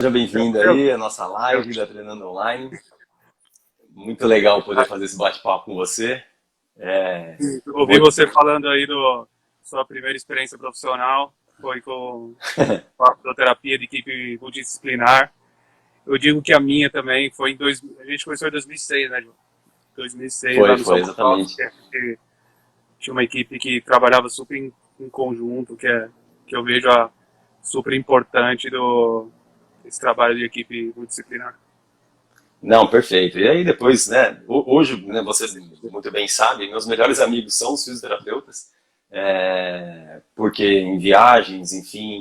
Seja bem-vindo Tranquilo? aí à nossa live da Treinando Online. Muito legal poder fazer esse bate-papo com você. Ouvi Vou... você falando aí do sua primeira experiência profissional, foi com a fisioterapia de equipe multidisciplinar. Eu digo que a minha também foi a gente começou em 2006, né, João? 2006 lá no Foi São Paulo, exatamente. que a gente tinha uma equipe que trabalhava super em conjunto, que eu vejo a super importante desse trabalho de equipe multidisciplinar. Não, perfeito. E aí depois, né, hoje, né, você muito bem sabe, meus melhores amigos são os fisioterapeutas, porque em viagens, enfim,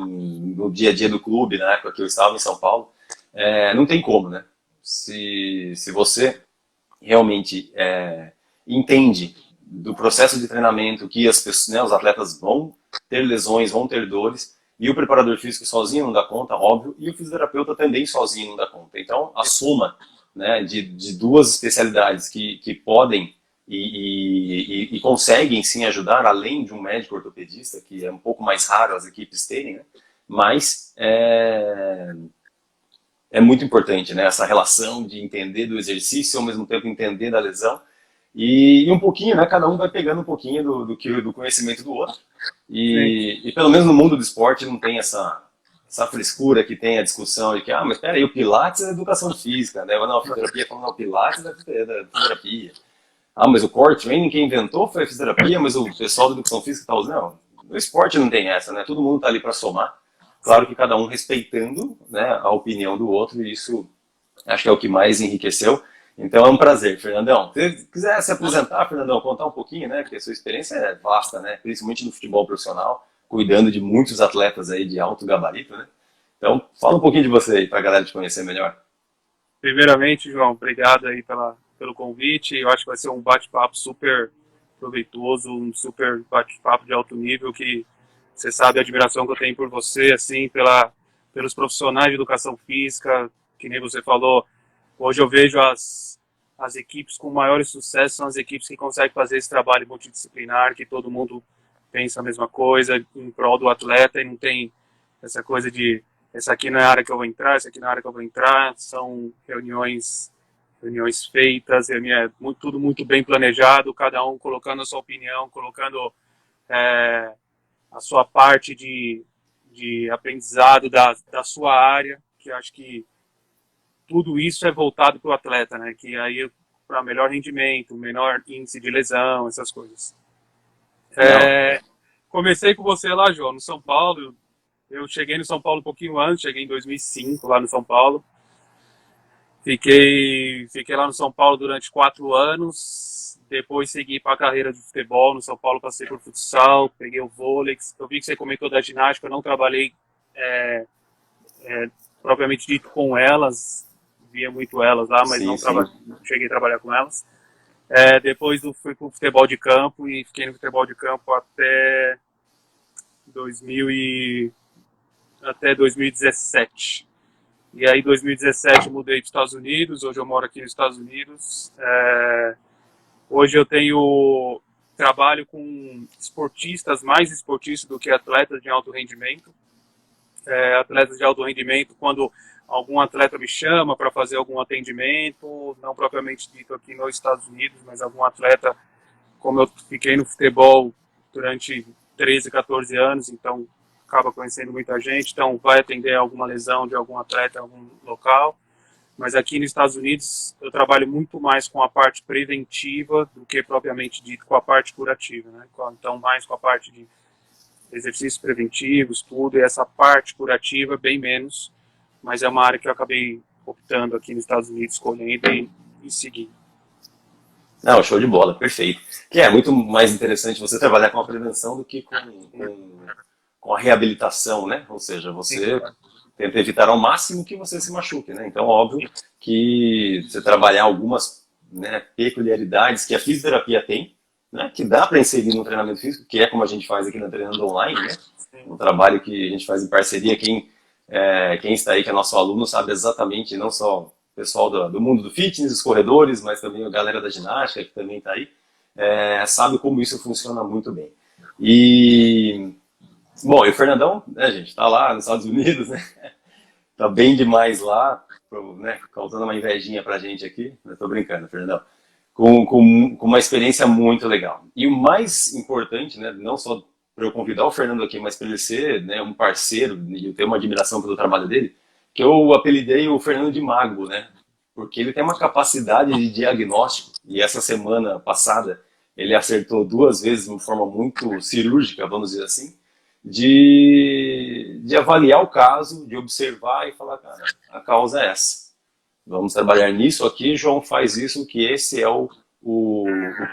no dia a dia do clube, na época que eu estava em São Paulo, não tem como, né? Se você realmente entende do processo de treinamento que as pessoas, né, os atletas vão ter lesões, vão ter dores, e o preparador físico sozinho não dá conta, óbvio, e o fisioterapeuta também sozinho não dá conta. Então, a soma, né, de duas especialidades que podem e conseguem sim ajudar, além de um médico ortopedista, que é um pouco mais raro as equipes terem, né, mas é muito importante, né? Essa relação de entender do exercício, ao mesmo tempo entender da lesão. E um pouquinho, né? Cada um vai pegando um pouquinho do conhecimento do outro. Sim. E pelo menos no mundo do esporte não tem essa frescura que tem a discussão de que, mas espera aí, o Pilates é educação física, né? Não, a fisioterapia falando, não, o Pilates é da fisioterapia. Mas o core training quem inventou foi a fisioterapia, mas o pessoal da educação física está usando. Não, no esporte não tem essa, né? Todo mundo está ali para somar. Claro que cada um respeitando, né, a opinião do outro, e isso acho que é o que mais enriqueceu. Então é um prazer, Fernandão. Se quiser se apresentar, Fernandão, contar um pouquinho, né? Porque a sua experiência é vasta, né? Principalmente no futebol profissional, cuidando de muitos atletas aí de alto gabarito, né? Então, fala um pouquinho de você aí para a galera te conhecer melhor. Primeiramente, João, obrigado aí pelo convite. Eu acho que vai ser um bate-papo super proveitoso, um super bate-papo de alto nível que você sabe a admiração que eu tenho por você, assim, pelos profissionais de educação física, que nem você falou. Hoje eu vejo as equipes com maiores sucessos são as equipes que conseguem fazer esse trabalho multidisciplinar, que todo mundo pensa a mesma coisa em prol do atleta e não tem essa coisa de essa aqui não é a área que eu vou entrar, essa aqui não é a área que eu vou entrar. São reuniões feitas, tudo muito bem planejado, cada um colocando a sua opinião, colocando é, a sua parte de aprendizado da sua área, que acho que tudo isso é voltado para o atleta, né? Que aí para melhor rendimento, menor índice de lesão, essas coisas. Não, É, comecei com você lá, João, no São Paulo. Eu cheguei no São Paulo um pouquinho antes, cheguei em 2005 lá no São Paulo. Fiquei lá no São Paulo durante 4 anos. Depois segui para a carreira de futebol. No São Paulo passei por futsal, peguei o vôlei. Eu vi que você comentou da ginástica, eu não trabalhei é, é, propriamente dito com elas. Via muito elas lá, mas sim, não sim. cheguei a trabalhar com elas. Depois fui para o futebol de campo e fiquei no futebol de campo 2000 e, até 2017. E aí, em 2017, mudei para os Estados Unidos. Hoje eu moro aqui nos Estados Unidos. Hoje eu trabalho com esportistas, mais esportistas do que atletas de alto rendimento. Atletas de alto rendimento, quando algum atleta me chama para fazer algum atendimento, não propriamente dito aqui nos Estados Unidos, mas algum atleta, como eu fiquei no futebol durante 13, 14 anos, então acaba conhecendo muita gente, então vai atender alguma lesão de algum atleta em algum local. Mas aqui nos Estados Unidos eu trabalho muito mais com a parte preventiva do que propriamente dito com a parte curativa, né? Então mais com a parte de exercícios preventivos, tudo, e essa parte curativa bem menos, mas é uma área que eu acabei optando aqui nos Estados Unidos, escolhendo e seguindo. Não, show de bola, perfeito. Que é muito mais interessante você trabalhar com a prevenção do que com a reabilitação, né? Ou seja, Sim, você tenta evitar ao máximo que você se machuque, né? Então, óbvio que você trabalhar algumas, né, peculiaridades que a fisioterapia tem, né, que dá para inserir no treinamento físico, que é como a gente faz aqui na Treinando Online, né? sim, Um trabalho que a gente faz em parceria. Quem está aí, que é nosso aluno, sabe exatamente, não só o pessoal do mundo do fitness, os corredores, mas também a galera da ginástica, que também está aí, sabe como isso funciona muito bem. E, bom, e o Fernandão, né, gente, está lá nos Estados Unidos, né? tá bem demais lá, né, causando uma invejinha pra gente aqui. Eu tô brincando, Fernandão. Com uma experiência muito legal. E o mais importante, né, não só para eu convidar o Fernando aqui, mas para ele ser, né, um parceiro e eu ter uma admiração pelo trabalho dele, que eu apelidei o Fernando de Mago, né? Porque ele tem uma capacidade de diagnóstico, e essa semana passada ele acertou 2 vezes de uma forma muito cirúrgica, vamos dizer assim, de avaliar o caso, de observar e falar, cara, a causa é essa. Vamos trabalhar nisso aqui, João faz isso, que esse é o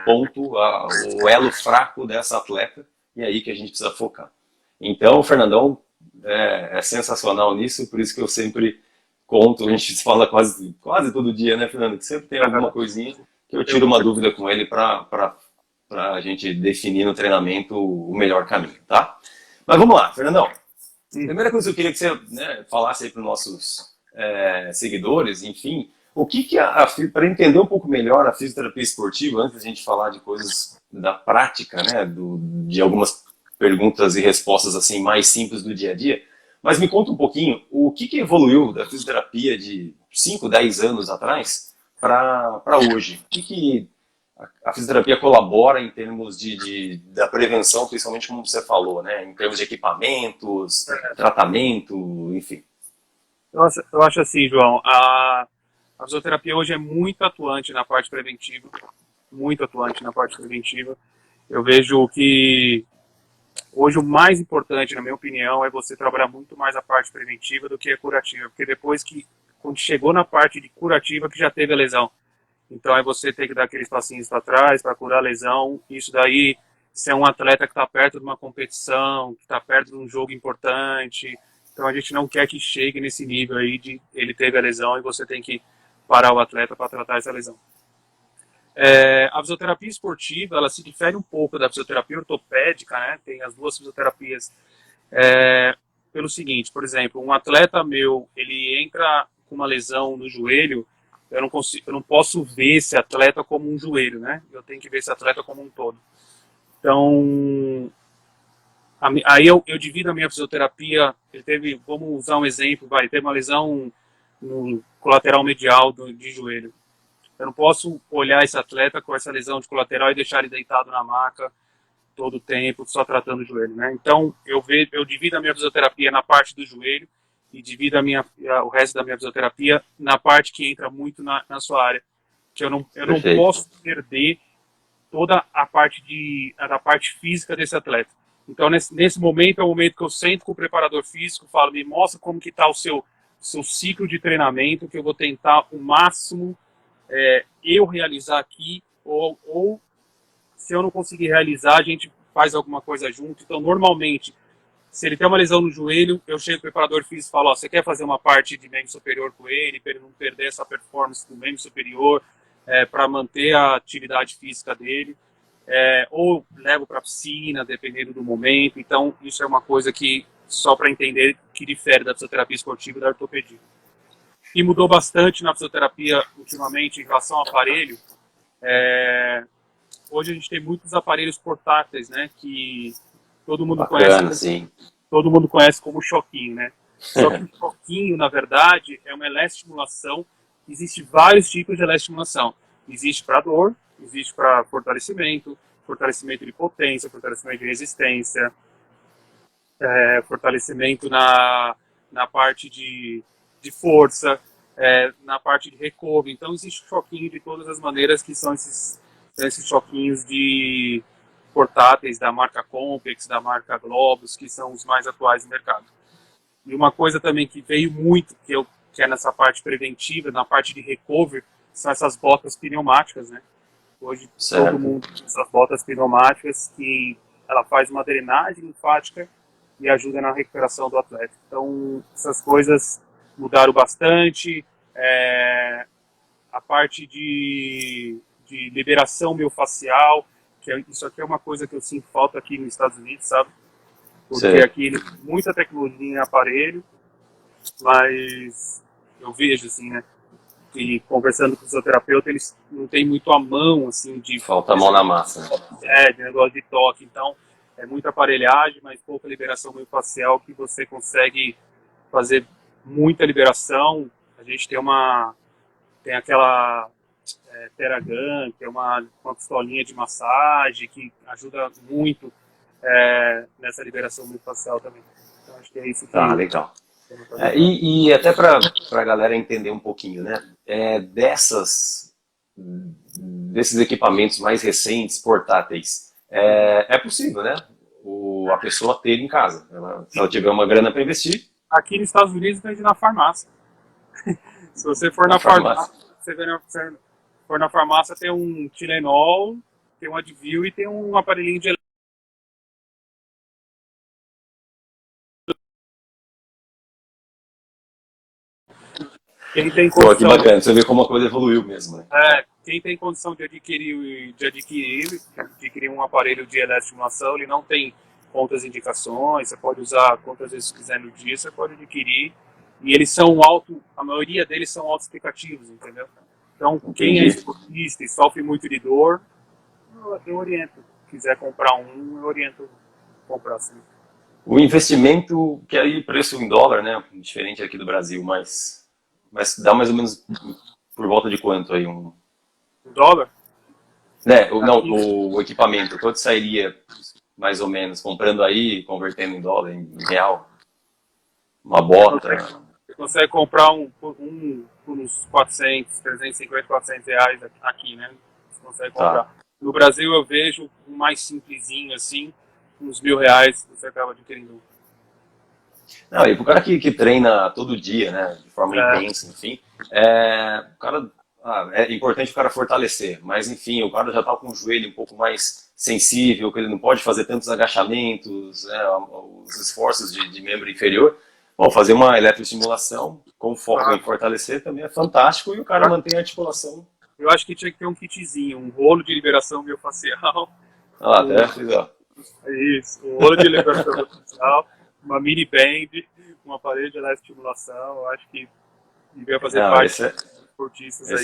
ponto, o elo fraco dessa atleta, e é aí que a gente precisa focar. Então, o Fernandão é sensacional nisso, por isso que eu sempre conto, a gente fala quase todo dia, né, Fernando? Que sempre tem alguma coisinha que eu tiro uma dúvida com ele para a gente definir no treinamento o melhor caminho, tá? Mas vamos lá, Fernandão. Primeira coisa que eu queria que você, né, falasse aí para os nossos seguidores, enfim, o que para entender um pouco melhor a fisioterapia esportiva, antes da gente falar de coisas da prática, né, de algumas perguntas e respostas assim mais simples do dia a dia, mas me conta um pouquinho o que evoluiu da fisioterapia de 5, 10 anos atrás para hoje. O que a fisioterapia colabora em termos da prevenção, principalmente como você falou, né, em termos de equipamentos, tratamento, enfim. Nossa, eu acho assim, João, a fisioterapia hoje é muito atuante na parte preventiva, muito atuante na parte preventiva. Eu vejo que hoje o mais importante, na minha opinião, é você trabalhar muito mais a parte preventiva do que a curativa, porque depois quando chegou na parte de curativa, que já teve a lesão. Então é você ter que dar aqueles passinhos para trás para curar a lesão. Isso daí, se é um atleta que está perto de uma competição, que está perto de um jogo importante, então a gente não quer que chegue nesse nível aí de ele teve a lesão e você tem que parar o atleta para tratar essa lesão. A fisioterapia esportiva, ela se difere um pouco da fisioterapia ortopédica, né? Tem as duas fisioterapias pelo seguinte, por exemplo, um atleta meu, ele entra com uma lesão no joelho, eu não posso ver esse atleta como um joelho, né? Eu tenho que ver esse atleta como um todo. Então, aí eu divido a minha fisioterapia, vamos usar um exemplo, ele teve uma lesão no colateral medial de joelho. Eu não posso olhar esse atleta com essa lesão de colateral e deixar ele deitado na maca todo o tempo, só tratando o joelho, né? Então, eu divido a minha fisioterapia na parte do joelho e divido o resto da minha fisioterapia na parte que entra muito na sua área, que eu não posso perder toda a parte da parte física desse atleta. Então, nesse momento, é o momento que eu sento com o preparador físico, falo, me mostra como que está o seu ciclo de treinamento, que eu vou tentar o máximo eu realizar aqui, ou se eu não conseguir realizar, a gente faz alguma coisa junto. Então, normalmente, se ele tem uma lesão no joelho, eu chego pro preparador físico e falo, você quer fazer uma parte de membro superior com ele, para ele não perder essa performance do membro superior, para manter a atividade física dele, ou levo para a piscina, dependendo do momento. Então, isso é uma coisa que, só para entender, que difere da fisioterapia esportiva e da ortopedia. E mudou bastante na fisioterapia ultimamente em relação ao aparelho. Hoje a gente tem muitos aparelhos portáteis, né, que todo mundo conhece. Todo mundo conhece como choquinho, né? Só que o choquinho, na verdade, é uma eletroestimulação. Existem vários tipos de eletroestimulação. Existe para dor, existe para fortalecimento de potência, fortalecimento de resistência, fortalecimento na parte de força, na parte de recovery. Então, existe choquinho de todas as maneiras, que são esses choquinhos de portáteis da marca Compex, da marca Globus, que são os mais atuais no mercado. E uma coisa também que veio muito, que é nessa parte preventiva, na parte de recovery, são essas botas pneumáticas, né? Hoje todo mundo usa essas botas pneumáticas, que ela faz uma drenagem linfática e ajuda na recuperação do atleta. Então, essas coisas mudaram bastante. A parte de liberação miofascial, isso aqui é uma coisa que eu sinto falta aqui nos Estados Unidos, sabe? Porque aqui muita tecnologia em aparelho, mas eu vejo, assim, né? E conversando com o fisioterapeuta, eles não têm muito a mão, assim, falta a mão na massa, né? De negócio de toque. Então, é muita aparelhagem, mas pouca liberação miofascial, que você consegue fazer muita liberação. A gente tem aquela Theragun, que é uma pistolinha de massagem que ajuda muito nessa liberação miofascial também. Então acho que é isso que... Tá, legal. E até para a galera entender um pouquinho, né? Desses equipamentos mais recentes, portáteis, é possível, né? A pessoa ter em casa. Se ela tiver uma grana para investir. Aqui nos Estados Unidos vende na farmácia. Se você for na farmácia, for na farmácia tem um Tilenol, tem um Advil e tem um aparelhinho de quem tem Pô, que condição, bacana, você vê como a coisa evoluiu mesmo, né? quem tem condição de adquirir um aparelho de eletroestimulação, ele não tem quantas indicações, você pode usar quantas vezes quiser no dia, você pode adquirir. E eles são a maioria deles são autoexplicativos, entendeu? Então, quem é esportista e sofre muito de dor, eu oriento. Se quiser comprar eu oriento comprar sim. O investimento, que aí preço em dólar, né? Diferente aqui do Brasil, mas dá mais ou menos por volta de quanto aí? O dólar? Não, o equipamento, quanto sairia mais ou menos comprando aí, convertendo em dólar, em real? Uma bota? Você consegue comprar por uns 400, 350, 400 reais aqui, né? Você consegue comprar. Tá. No Brasil eu vejo um mais simplesinho assim, uns R$1.000 você acaba adquirindo. Não, e pro cara que treina todo dia, né, de forma intensa, enfim, o cara, é importante o cara fortalecer, mas enfim, o cara já tá com o joelho um pouco mais sensível, que ele não pode fazer tantos agachamentos, né, os esforços de membro inferior. Bom, fazer uma eletroestimulação com foco em fortalecer também é fantástico e o cara mantém a articulação. Eu acho que tinha que ter um kitzinho, um rolo de liberação miofascial. Até fiz, ó. Isso, um rolo de liberação miofascial, uma mini band, um aparelho de eletroestimulação. Eu acho que devia fazer parte dos esportistas aí.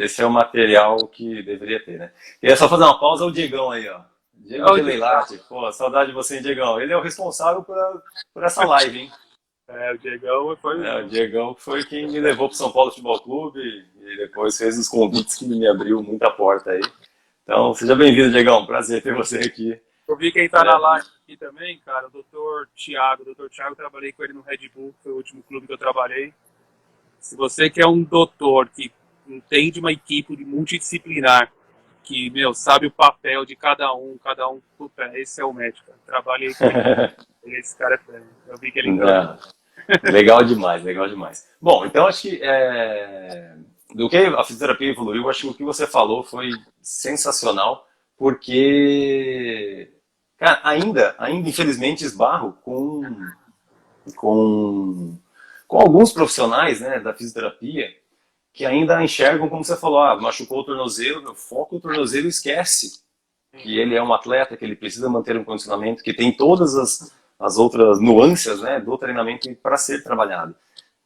Esse é o material que deveria ter, né? Queria só fazer uma pausa ao Diegão aí, ó. Diego de Leilate, pô, saudade de você, hein, Diegão? Ele é o responsável por essa live, hein? O Diegão foi... o Diegão foi quem me levou para o São Paulo Futebol Clube e depois fez os convites que me abriu muita porta aí. Então, seja bem-vindo, Diegão. Prazer ter você aqui. Eu vi quem tá na live aqui também, cara, o Dr. Thiago. O Dr. Thiago, eu trabalhei com ele no Red Bull, que foi o último clube que eu trabalhei. Se você quer um doutor que entende uma equipe multidisciplinar, que, sabe o papel de cada um, puta, esse é o médico. Trabalhei com ele. Esse cara é fêmea. Eu vi que ele entrou. Legal demais, legal demais. Bom, então acho que do que a fisioterapia evoluiu, acho que o que você falou foi sensacional, porque, cara, ainda infelizmente esbarro com alguns profissionais, né, da fisioterapia que ainda enxergam, como você falou, machucou o tornozelo, foca o tornozelo e esquece que ele é um atleta, que ele precisa manter um condicionamento, que tem todas as outras nuances, né, do treinamento para ser trabalhado.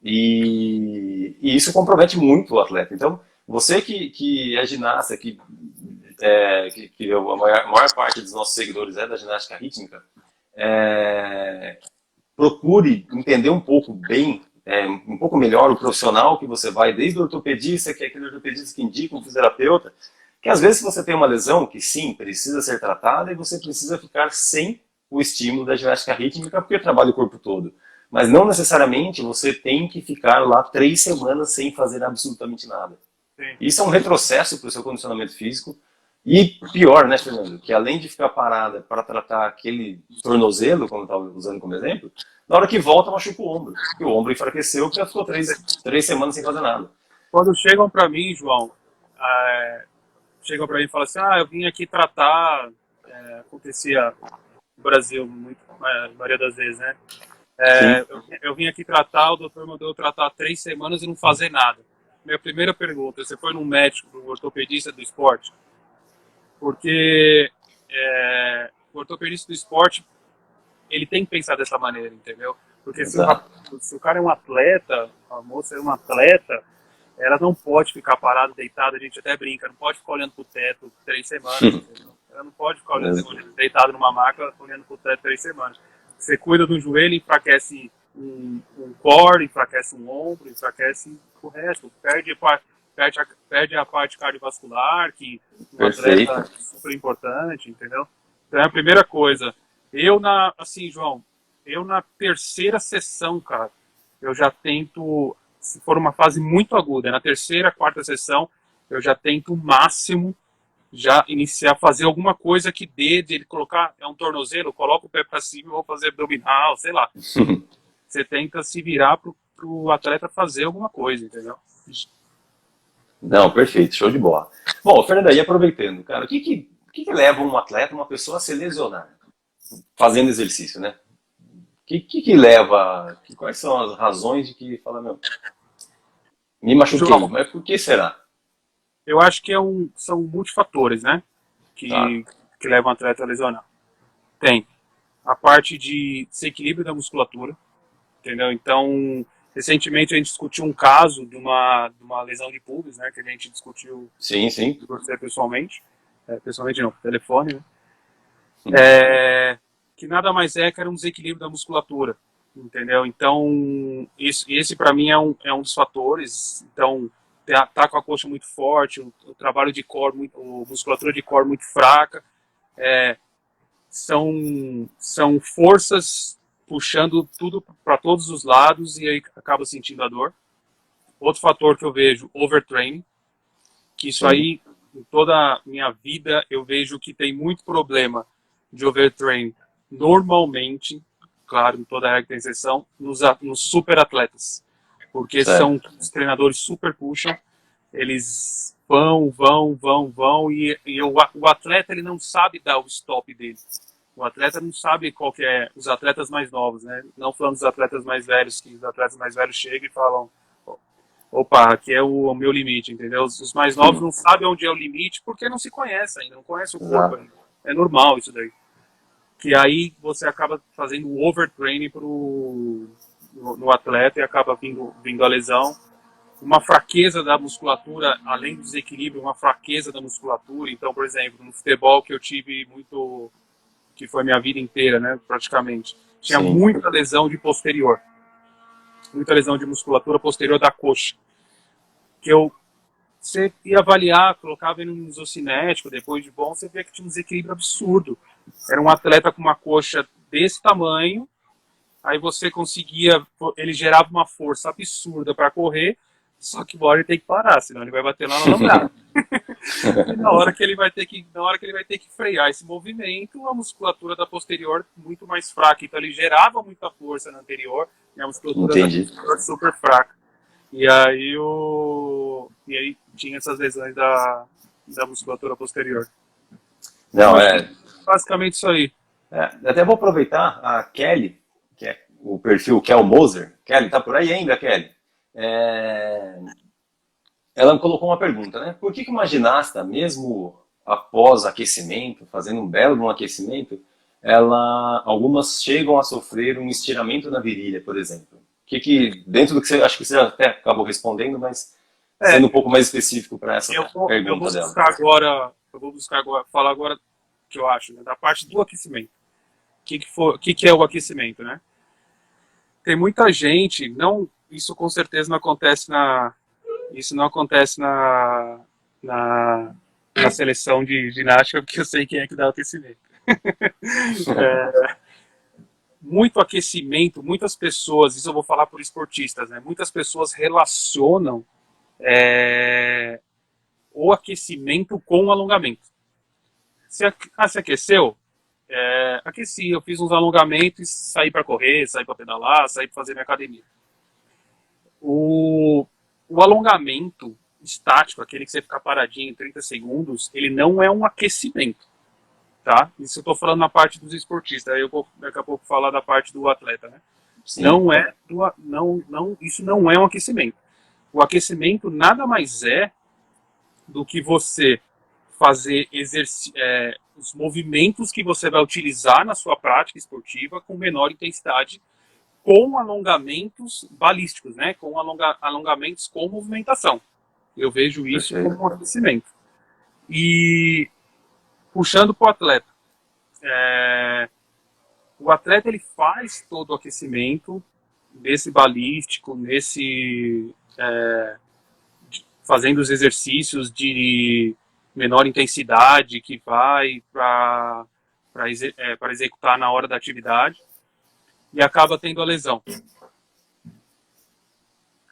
E isso compromete muito o atleta. Então, você que é ginasta, que a maior parte dos nossos seguidores é da ginástica rítmica, procure entender um pouco um pouco melhor o profissional que você vai, desde o ortopedista, que é aquele ortopedista que indica um fisioterapeuta, que às vezes você tem uma lesão que sim, precisa ser tratada e você precisa ficar sem o estímulo da ginástica rítmica porque trabalha o corpo todo. Mas não necessariamente você tem que ficar lá 3 semanas sem fazer absolutamente nada. Sim. Isso é um retrocesso para o seu condicionamento físico. E pior, né, Fernando? Que além de ficar parada para tratar aquele tornozelo, como eu estava usando como exemplo, na hora que volta machuca o ombro. Porque o ombro enfraqueceu porque ela ficou 3 semanas sem fazer nada. Quando chegam para mim, João, chegam para mim e falam assim, eu vim aqui tratar, acontecia no Brasil, a maioria das vezes, né? Eu vim aqui tratar, o doutor mandou eu tratar 3 semanas e não fazer nada. Minha primeira pergunta, você foi num médico, num ortopedista do esporte? Porque o ortopedista do esporte, ele tem que pensar dessa maneira, entendeu? Porque se o cara é um atleta, a moça é uma atleta, ela não pode ficar parada, deitada, a gente até brinca, não pode ficar olhando pro teto 3 semanas, entendeu? Ela não pode ficar deitada numa maca olhando pro teto 3 semanas. Você cuida do joelho, enfraquece um core, enfraquece um ombro, enfraquece o resto, perde a parte cardiovascular, que um atleta Perfeito. é super importante, entendeu? Então é a primeira coisa. Assim, João, eu na terceira sessão, cara, eu já tento, se for uma fase muito aguda, na terceira, quarta sessão, eu já tento o máximo já iniciar, fazer alguma coisa que dê de ele colocar, é um tornozelo, coloca o pé para cima e vou fazer abdominal, sei lá. Você tenta se virar pro atleta fazer alguma coisa, entendeu? Não, perfeito, show de bola. Bom, Fernando, aí aproveitando, cara, o que que leva um atleta, uma pessoa a se lesionar fazendo exercício, né? O que leva, quais são as razões de que fala, meu, me machuquei, João, mas por que será? eu acho que são multifatores, né? Tá? Que, que levam o atleta a lesionar. Tem a parte de desequilíbrio da musculatura, entendeu? Então, recentemente a gente discutiu um caso de uma lesão de pubis, né? Que a gente discutiu Sim, sim. você pessoalmente. Pessoalmente não, por telefone, né? Hum. Que nada mais é que era um desequilíbrio da musculatura, entendeu? Então, esse para mim é um dos fatores. Então, tá com a coxa muito forte, o trabalho de core, a musculatura de core muito fraca, são forças puxando tudo para todos os lados e aí acaba sentindo a dor. Outro fator que eu vejo, overtraining, que isso Sim, aí, em toda a minha vida, eu vejo que tem muito problema de overtraining. Normalmente, claro, em toda a regra tem exceção, nos super atletas. Porque são certo. os treinadores super puxam, eles vão, e o atleta ele não sabe dar o stop dele. O atleta não sabe qual que é, os atletas mais novos, né? Não falando dos atletas mais velhos, que os atletas mais velhos chegam e falam, opa, aqui é o meu limite, entendeu? Os mais novos Hum, não sabem onde é o limite porque não se conhecem ainda, não conhecem o corpo exato. ainda. É normal isso daí. Que aí você acaba fazendo o overtraining no atleta e acaba vindo a lesão. Uma fraqueza da musculatura, além do desequilíbrio, uma fraqueza da musculatura. Então, por exemplo, no futebol que eu tive muito, que foi minha vida inteira, né, praticamente, tinha Sim. muita lesão de posterior, muita lesão de musculatura posterior da coxa. Que você ia avaliar, colocava ele no isocinético, depois de bom, você vê que tinha um desequilíbrio absurdo. Era um atleta com uma coxa desse tamanho, aí você conseguia, ele gerava uma força absurda para correr, só que uma hora ele tem que parar, senão ele vai bater lá no alambrado. E na hora que ele vai ter que frear esse movimento, a musculatura da posterior muito mais fraca. Então ele gerava muita força na anterior e a musculatura da Entendi. posterior super fraca. E aí tinha essas lesões da musculatura posterior. Então Não, acho que é basicamente isso aí. até vou aproveitar a Kelly, que é o perfil Kel Moser. Kelly, tá por aí ainda, Kelly? É, ela me colocou uma pergunta, né? Por que uma ginasta, mesmo após aquecimento, fazendo um belo de um aquecimento, algumas chegam a sofrer um estiramento na virilha, por exemplo? Dentro do que você, acho que você até acabou respondendo, mas É, sendo um pouco mais específico para essa eu vou pergunta dela. buscar agora, falar agora o que eu acho, né, da parte do aquecimento. O que é o aquecimento, né? Tem muita gente, isso com certeza não acontece isso não acontece na seleção de ginástica, porque eu sei quem é que dá o aquecimento. Muito aquecimento, muitas pessoas, isso eu vou falar por esportistas, né? Muitas pessoas relacionam o aquecimento com o alongamento. Se aqueceu? Aqueci, eu fiz uns alongamentos, saí para correr, saí para pedalar, saí para fazer minha academia. O alongamento estático, aquele que você fica paradinho em 30 segundos, ele não é um aquecimento, tá? Isso eu estou falando na parte dos esportistas, aí eu vou daqui a pouco falar da parte do atleta, né? Sim, Isso não é um aquecimento. O aquecimento nada mais é do que você fazer os movimentos que você vai utilizar na sua prática esportiva com menor intensidade, com alongamentos balísticos, né? Com alongamentos com movimentação. Eu vejo isso como perfeito. um aquecimento. E puxando para o atleta. O atleta ele faz todo o aquecimento, nesse balístico, fazendo os exercícios de menor intensidade que vai para executar na hora da atividade e acaba tendo a lesão.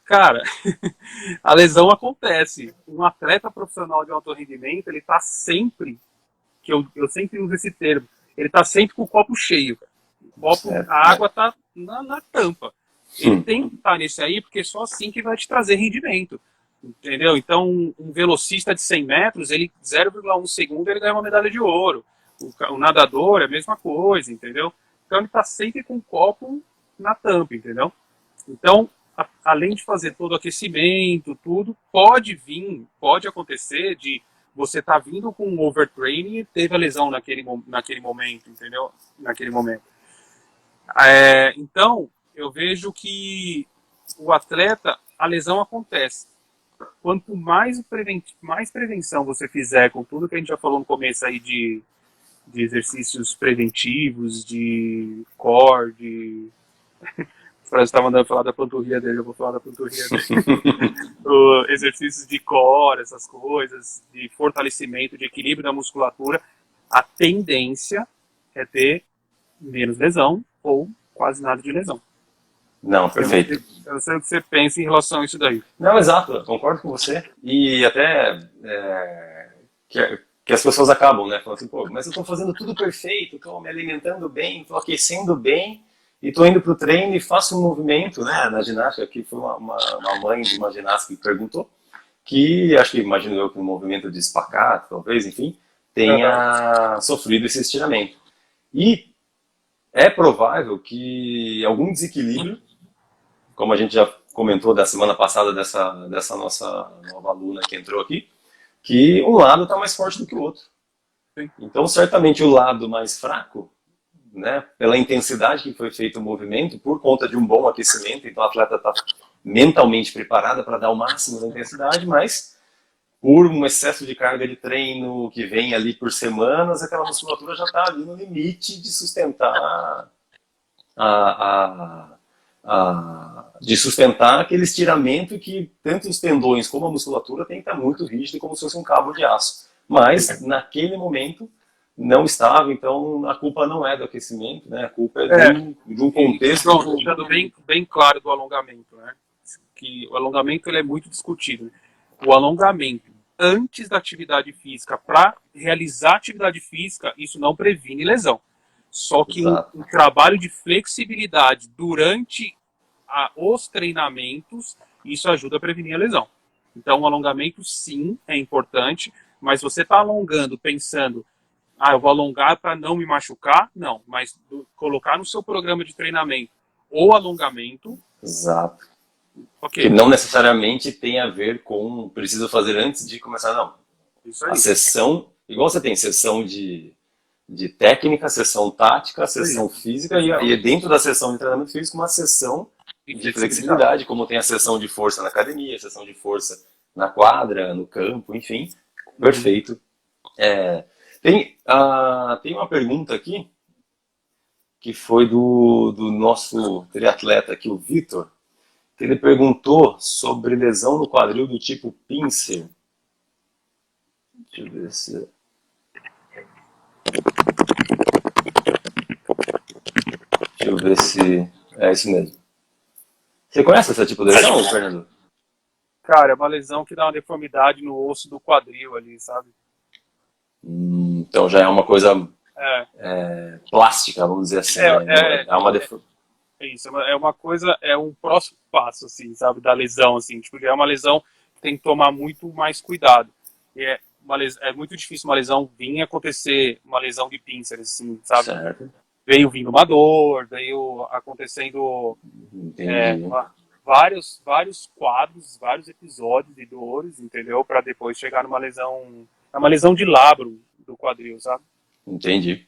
Cara, a lesão acontece. Um atleta profissional de alto rendimento, ele está sempre, que eu sempre uso esse termo, ele está sempre com o copo cheio. A água está na tampa. Ele tem que estar nesse aí, porque é só assim que vai te trazer rendimento. Entendeu? Então, um velocista de 100 metros, ele 0,1 segundo, ele ganha uma medalha de ouro. O nadador é a mesma coisa, entendeu? Então, ele está sempre com o copo na tampa, entendeu? Então, além de fazer todo o aquecimento, tudo, pode acontecer de você estar vindo com um overtraining e teve a lesão naquele momento, entendeu? Naquele momento. Então, eu vejo que o atleta, a lesão acontece. Quanto mais prevenção você fizer com tudo que a gente já falou no começo aí de exercícios preventivos, de core, o Fred está mandando falar da panturrilha dele, eu vou falar da panturrilha dele. Exercícios de core, essas coisas, de fortalecimento, de equilíbrio da musculatura, a tendência é ter menos lesão ou quase nada de lesão. Não, perfeito. Eu sei o que você pensa em relação a isso daí. Não, exato, eu concordo com você. E até que as pessoas acabam, né? Falando assim, pô, mas eu estou fazendo tudo perfeito, estou me alimentando bem, estou aquecendo bem, e estou indo para o treino e faço um movimento, né? Na ginástica, que foi uma mãe de uma ginástica que perguntou, que acho que, imagino eu, que no movimento de espacate, talvez, enfim, tenha sofrido esse estiramento. E é provável que algum desequilíbrio, como a gente já comentou da semana passada dessa nossa nova aluna que entrou aqui, que um lado está mais forte do que o outro. Sim. Então, certamente, o lado mais fraco, né, pela intensidade que foi feito o movimento, por conta de um bom aquecimento, então o atleta está mentalmente preparado para dar o máximo da intensidade, mas por um excesso de carga de treino que vem ali por semanas, aquela musculatura já está ali no limite de sustentar de sustentar aquele estiramento que tanto os tendões como a musculatura tem que estar muito rígido, como se fosse um cabo de aço. Mas, naquele momento, não estava, então a culpa não é do aquecimento, né? A culpa é de um contexto... Deixando bem claro do alongamento, né? Que o alongamento ele é muito discutido. O alongamento antes da atividade física, para realizar atividade física, isso não previne lesão. Só que um trabalho de flexibilidade durante os treinamentos, isso ajuda a prevenir a lesão. Então, o alongamento, sim, é importante, mas você está alongando pensando, eu vou alongar para não me machucar? Não, mas colocar no seu programa de treinamento o alongamento... Exato. Okay. Que não necessariamente tem a ver com preciso fazer antes de começar, não. Isso aí. A sessão, igual você tem sessão de técnica, sessão tática, sessão física, e dentro da sessão de treinamento físico, uma sessão de flexibilidade, como tem a sessão de força na academia, a sessão de força na quadra, no campo, enfim. Perfeito. Tem uma pergunta aqui, que foi do nosso triatleta aqui, o Vitor, que ele perguntou sobre lesão no quadril do tipo pincer. Deixa eu ver se... Deixa eu ver se é isso mesmo. Você conhece esse tipo de lesão, Fernando? Cara, é uma lesão que dá uma deformidade no osso do quadril ali, sabe? Então já é uma coisa plástica, vamos dizer assim. Isso, é uma coisa, é um próximo passo, assim, sabe, da lesão, assim, tipo, já é uma lesão que tem que tomar muito mais cuidado. E é muito difícil uma lesão vir acontecer, uma lesão de pincer, assim, sabe? Certo. Veio vindo uma dor, veio acontecendo vários quadros, vários episódios de dores, entendeu? Para depois chegar numa lesão, uma lesão de labro do quadril, sabe? Entendi.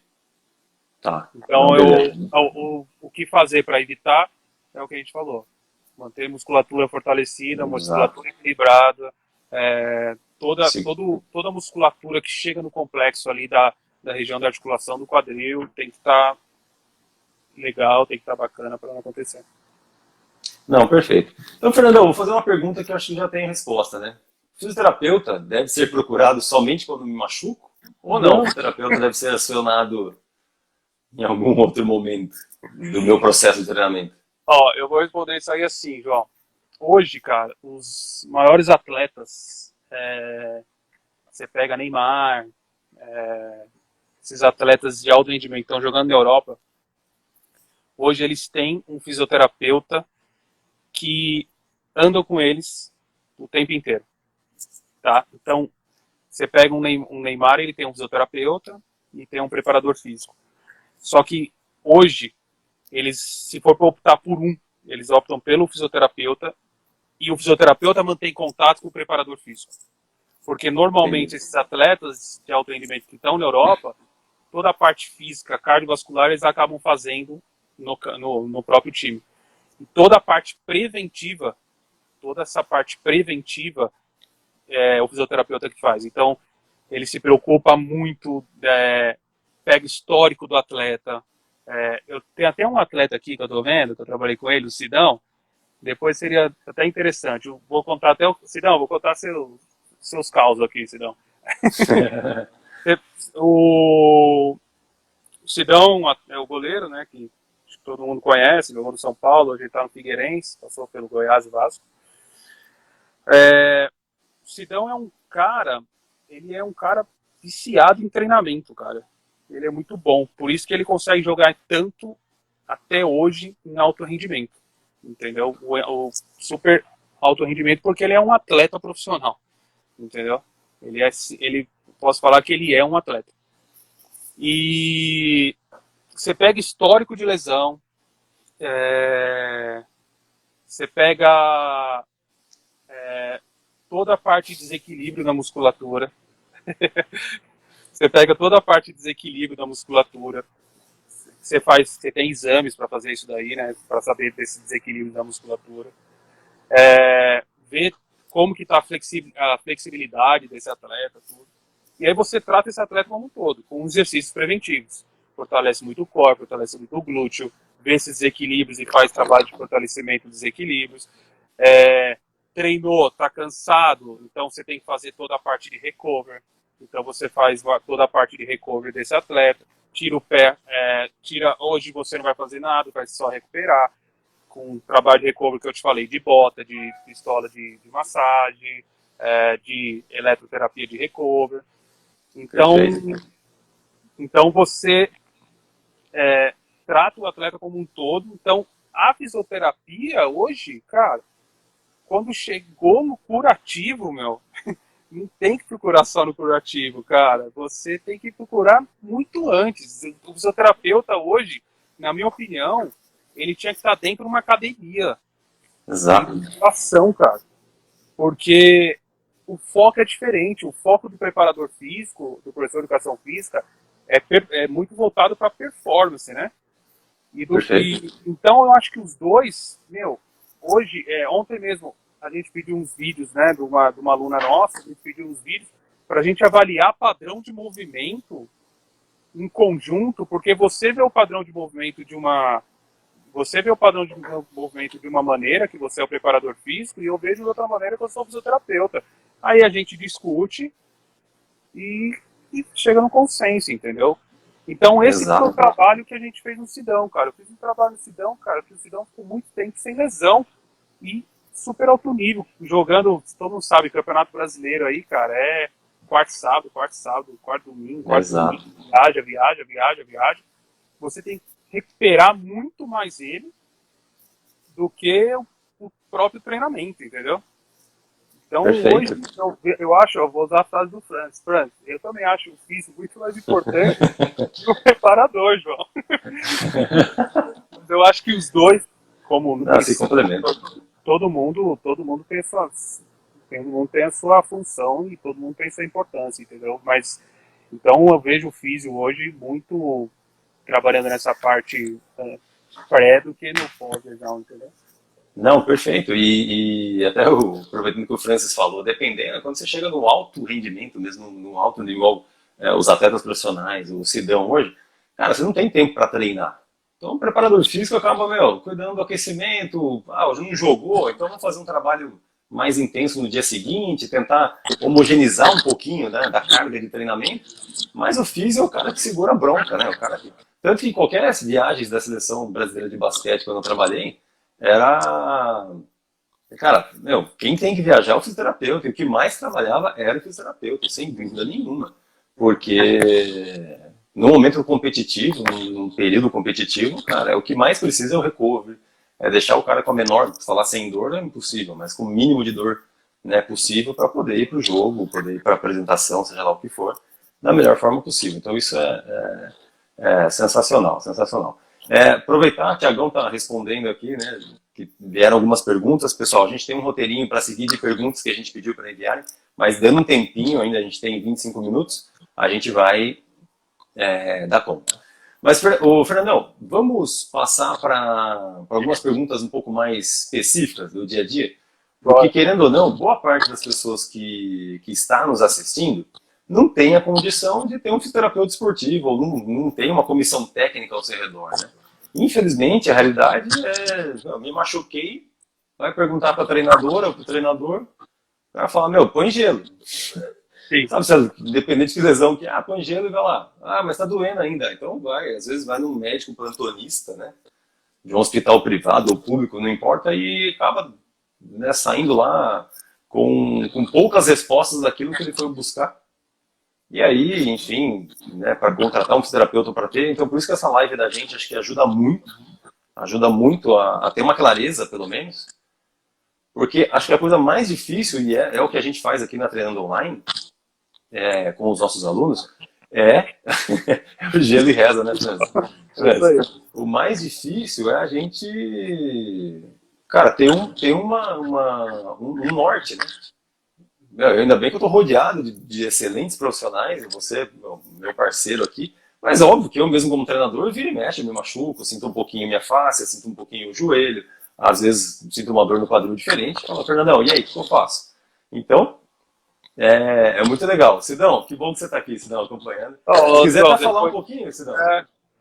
Tá. Então, o que fazer para evitar é o que a gente falou. Manter musculatura fortalecida, musculatura equilibrada, toda a musculatura que chega no complexo ali da região da articulação do quadril tem que estar legal, tem que estar bacana para não acontecer. Não, perfeito. Então, Fernando, eu vou fazer uma pergunta que eu acho que já tem resposta, né? O fisioterapeuta deve ser procurado somente quando me machuco? Ou não? O Não, fisioterapeuta deve ser acionado em algum outro momento do meu processo de treinamento? ó, eu vou responder isso aí assim, João. Hoje, cara, os maiores atletas, você pega Neymar, esses atletas de alto rendimento que estão jogando na Europa, hoje eles têm um fisioterapeuta que anda com eles o tempo inteiro, tá? Então, você pega um Neymar, ele tem um fisioterapeuta e tem um preparador físico. Só que hoje, eles, se for para optar por um, eles optam pelo fisioterapeuta e o fisioterapeuta mantém contato com o preparador físico. Porque normalmente Entendi. esses atletas de alto rendimento que estão na Europa, toda a parte física, cardiovascular, eles acabam fazendo no próprio time. E toda a parte preventiva, toda essa parte preventiva é o fisioterapeuta que faz. Então, ele se preocupa muito, pega histórico do atleta. Eu tenho até um atleta aqui que eu estou vendo, que eu trabalhei com ele, o Sidão. Depois seria até interessante. Eu vou contar até o Sidão, vou contar seus causos aqui, Sidão. O Sidão é o goleiro, né, que todo mundo conhece, jogou no São Paulo, hoje ele está no Figueirense, passou pelo Goiás e Vasco. O Sidão é um cara, ele é um cara viciado em treinamento, cara. Ele é muito bom, por isso que ele consegue jogar tanto até hoje em alto rendimento, entendeu? O super alto rendimento, porque ele é um atleta profissional, entendeu? Ele posso falar que ele é um atleta. E você pega histórico de lesão, você pega toda a parte de desequilíbrio na musculatura, você pega toda a parte de desequilíbrio da musculatura, você tem exames para fazer isso daí, né, para saber desse desequilíbrio da musculatura, ver como que está a flexibilidade desse atleta, tudo. E aí você trata esse atleta como um todo, com exercícios preventivos. Fortalece muito o core, fortalece muito o glúteo, vê esses desequilíbrios e faz trabalho de fortalecimento dos desequilíbrios. Treinou, está cansado, então você tem que fazer toda a parte de recover. Então você faz toda a parte de recover desse atleta, tira o pé, hoje você não vai fazer nada, vai só recuperar, com o trabalho de recover que eu te falei, de bota, de pistola de massagem, de eletroterapia de recover. Então, Perfeito. então você trata o atleta como um todo. Então, a fisioterapia hoje, cara, quando chegou no curativo, meu, não tem que procurar só no curativo, cara. Você tem que procurar muito antes. O fisioterapeuta hoje, na minha opinião, ele tinha que estar dentro de uma academia de Exato. musculação, cara. Porque o foco é diferente. O foco do preparador físico, do professor de educação física, é muito voltado para performance, né? Perfeito. Então eu acho que os dois, meu, hoje, ontem mesmo, a gente pediu uns vídeos, né, de uma aluna nossa, a gente pediu uns vídeos para a gente avaliar padrão de movimento em conjunto, porque você vê o padrão de movimento de uma maneira, que você é o preparador físico, e eu vejo de outra maneira que eu sou o fisioterapeuta. Aí a gente discute e chega no consenso, entendeu? Então esse foi o Exato. trabalho que a gente fez no Sidão, cara. Eu fiz um trabalho no Sidão, cara, que o Sidão ficou muito tempo sem lesão e super alto nível, jogando, todo mundo sabe, Campeonato Brasileiro aí, cara, quarto sábado, quarto domingo, Exato. viaja. Você tem que recuperar muito mais ele do que o próprio treinamento, entendeu? Então, hoje, Perfeito. eu acho, eu vou usar a frase do Francis. Francis, eu também acho o físico muito mais importante que o preparador, João. Mas eu acho que os dois, como Não, se complementa. todo mundo tem a sua função e todo mundo tem a sua importância, entendeu? Mas, então eu vejo o físico hoje muito trabalhando nessa parte pré do que no pós-lesão, entendeu? Não, perfeito. E até aproveitando que o Francis falou, dependendo, quando você chega no alto rendimento, mesmo no alto nível, os atletas profissionais, o Sidão hoje, cara, você não tem tempo para treinar. Então, o preparador físico acaba, meu, cuidando do aquecimento, hoje não jogou, então vamos fazer um trabalho mais intenso no dia seguinte, tentar homogeneizar um pouquinho, né, da carga de treinamento, mas o físico é o cara que segura a bronca, né, o cara que... Tanto que em qualquer viagens da seleção brasileira de basquete, quando eu trabalhei, era... Cara, meu, quem tem que viajar é o fisioterapeuta, e o que mais trabalhava era o fisioterapeuta, sem dúvida nenhuma, porque no momento competitivo, num período competitivo, cara, o que mais precisa é o recovery, é deixar o cara com a menor, falar sem dor é impossível, mas com o mínimo de dor, né, possível para poder ir para o jogo, poder ir para a apresentação, seja lá o que for, da melhor forma possível. Então isso é sensacional, sensacional. Aproveitar, o Tiagão está respondendo aqui, né, que vieram algumas perguntas. Pessoal, a gente tem um roteirinho para seguir de perguntas que a gente pediu para enviarem, mas dando um tempinho ainda, a gente tem 25 minutos, a gente vai dar conta. Mas, Fernandão, vamos passar para algumas perguntas um pouco mais específicas do dia a dia? Porque, querendo ou não, boa parte das pessoas que está nos assistindo não tem a condição de ter um fisioterapeuta esportivo, ou não tem uma comissão técnica ao seu redor, né? Infelizmente, a realidade eu me machuquei, vai perguntar para a treinadora ou para o treinador, o cara fala, meu, põe gelo. Sim. Sabe, dependente de lesão, que põe gelo e vai lá. Mas tá doendo ainda. Então vai, às vezes vai num médico plantonista, né? De um hospital privado ou público, não importa, e acaba, né, saindo lá com poucas respostas daquilo que ele foi buscar. E aí, enfim, né, para contratar um fisioterapeuta para ter. Então por isso que essa live da gente acho que ajuda muito a ter uma clareza, pelo menos. Porque acho que a coisa mais difícil, e é o que a gente faz aqui na Treinando Online, com os nossos alunos, é o gelo e reza, né, Francis? O mais difícil é a gente, cara, ter um norte, né? Ainda bem que eu estou rodeado de excelentes profissionais, você, meu parceiro aqui, mas óbvio que eu mesmo como treinador, vira e mexe, me machuco, sinto um pouquinho minha face, sinto um pouquinho o joelho, às vezes sinto uma dor no quadril diferente, fala, Fernandão, e aí, o que eu faço? Então, é muito legal. Sidão, que bom que você está aqui, Sidão, acompanhando. Se quiser até falar um pouquinho, Sidão.